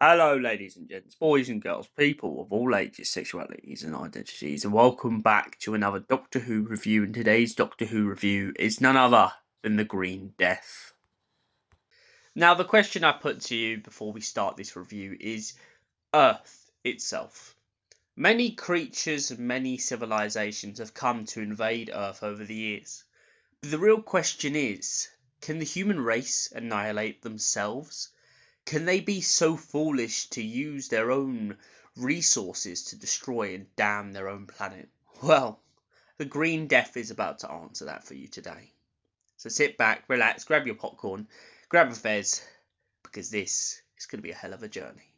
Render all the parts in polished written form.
Hello, ladies and gents, boys and girls, people of all ages, sexualities, and identities, and welcome back to another Doctor Who review. And today's Doctor Who review is none other than The Green Death. Now, the question I put to you before we start this review is Earth itself. Many creatures and many civilizations have come to invade Earth over the years. But the real question is, can the human race annihilate themselves? Can they be so foolish to use their own resources to destroy and damn their own planet? Well, the Green Death is about to answer that for you today. So sit back, relax, grab your popcorn, grab a fez, because this is going to be a hell of a journey.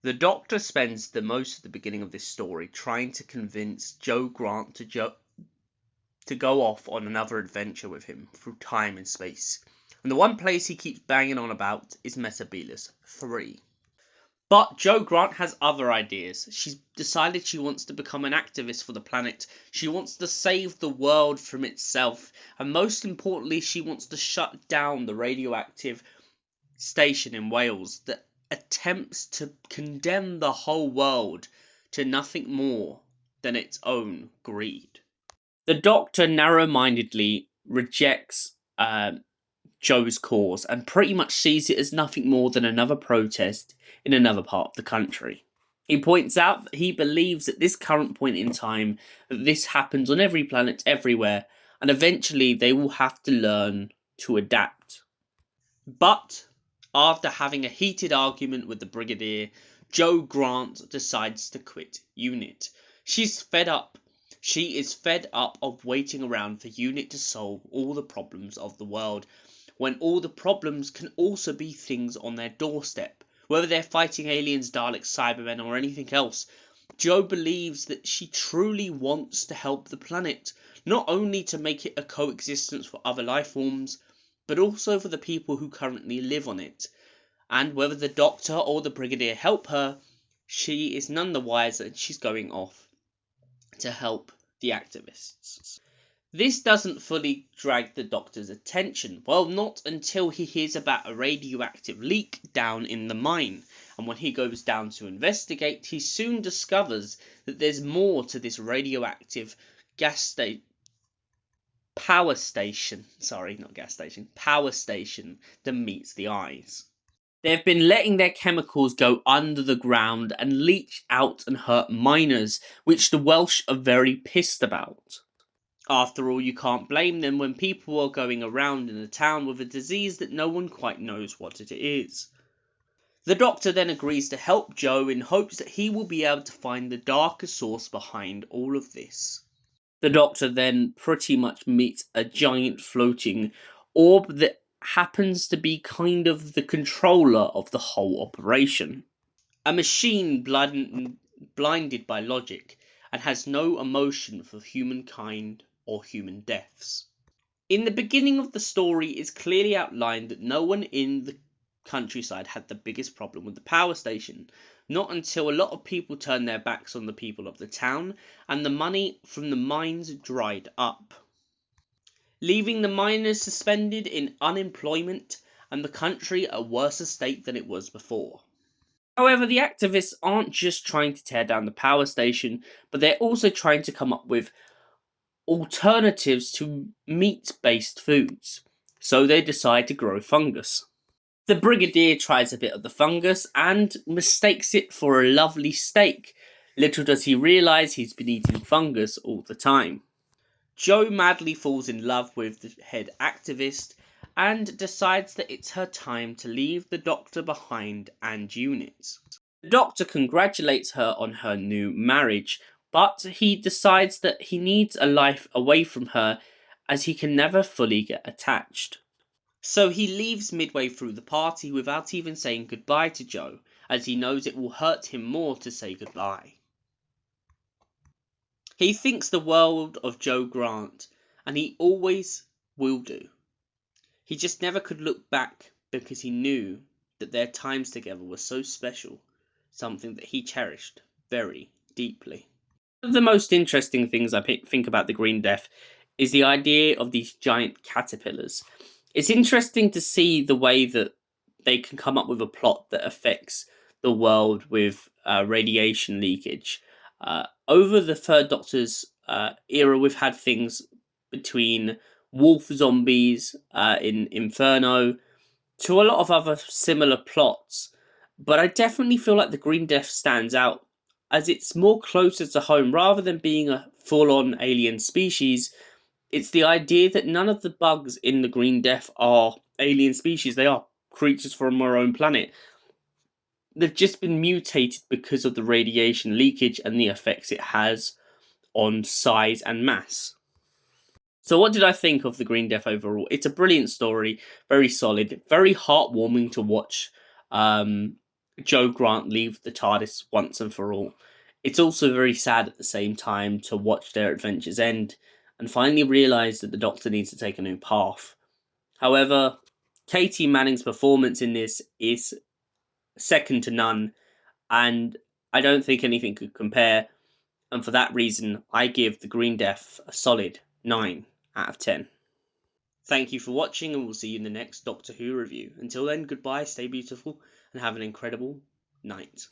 The Doctor spends the most of the beginning of this story trying to convince Jo Grant to go off on another adventure with him through time and space. And the one place he keeps banging on about is Metebelis 3. But Jo Grant has other ideas. She's decided she wants to become an activist for the planet. She wants to save the world from itself. And most importantly, she wants to shut down the radioactive station in Wales that attempts to condemn the whole world to nothing more than its own greed. The Doctor narrow-mindedly rejects Jo's cause and pretty much sees it as nothing more than another protest in another part of the country. He points out that he believes at this current point in time that this happens on every planet everywhere, and eventually they will have to learn to adapt. But after having a heated argument with the Brigadier, Jo Grant decides to quit UNIT. She's fed up. She is fed up of waiting around for UNIT to solve all the problems of the world, when all the problems can also be things on their doorstep. Whether they're fighting aliens, Daleks, Cybermen, or anything else, Jo believes that she truly wants to help the planet, not only to make it a coexistence for other life forms, but also for the people who currently live on it. And whether the Doctor or the Brigadier help her, she is none the wiser, and she's going off to help the activists. This doesn't fully drag the Doctor's attention, well, not until he hears about a radioactive leak down in the mine, and when he goes down to investigate, he soon discovers that there's more to this radioactive power station than meets the eyes. They've been letting their chemicals go under the ground and leach out and hurt miners, which the Welsh are very pissed about. After all, you can't blame them when people are going around in the town with a disease that no one quite knows what it is. The Doctor then agrees to help Jo in hopes that he will be able to find the darker source behind all of this. The Doctor then pretty much meets a giant floating orb that happens to be kind of the controller of the whole operation. A machine blinded by logic and has no emotion for humankind or human deaths. In the beginning of the story, it's clearly outlined that no one in the countryside had the biggest problem with the power station, not until a lot of people turned their backs on the people of the town and the money from the mines dried up, leaving the miners suspended in unemployment and the country a worse state than it was before. However, the activists aren't just trying to tear down the power station, but they're also trying to come up with alternatives to meat-based foods, so they decide to grow fungus. The Brigadier tries a bit of the fungus and mistakes it for a lovely steak. Little does he realise he's been eating fungus all the time. Jo madly falls in love with the head activist and decides that it's her time to leave the Doctor behind and UNIT. The Doctor congratulates her on her new marriage, but he decides that he needs a life away from her as he can never fully get attached. So he leaves midway through the party without even saying goodbye to Jo, as he knows it will hurt him more to say goodbye. He thinks the world of Jo Grant, and he always will do. He just never could look back because he knew that their times together were so special, something that he cherished very deeply. One of the most interesting things I think about the Green Death is the idea of these giant caterpillars. It's interesting to see the way that they can come up with a plot that affects the world with radiation leakage. Over the Third Doctor's era, we've had things between wolf zombies in Inferno to a lot of other similar plots, but I definitely feel like the Green Death stands out as it's more closer to home rather than being a full on alien species. It's the idea that none of the bugs in the Green Death are alien species, they are creatures from our own planet. They've just been mutated because of the radiation leakage and the effects it has on size and mass. So, what did I think of the Green Death overall? It's a brilliant story, very solid, very heartwarming to watch Joe Grant leave the TARDIS once and for all. It's also very sad at the same time to watch their adventures end and finally realise that the Doctor needs to take a new path. However, Katie Manning's performance in this is second to none, and I don't think anything could compare. And for that reason, I give the Green Death a solid 9 out of 10. Thank you for watching, and we'll see you in the next Doctor Who review. Until then, goodbye, stay beautiful, and have an incredible night.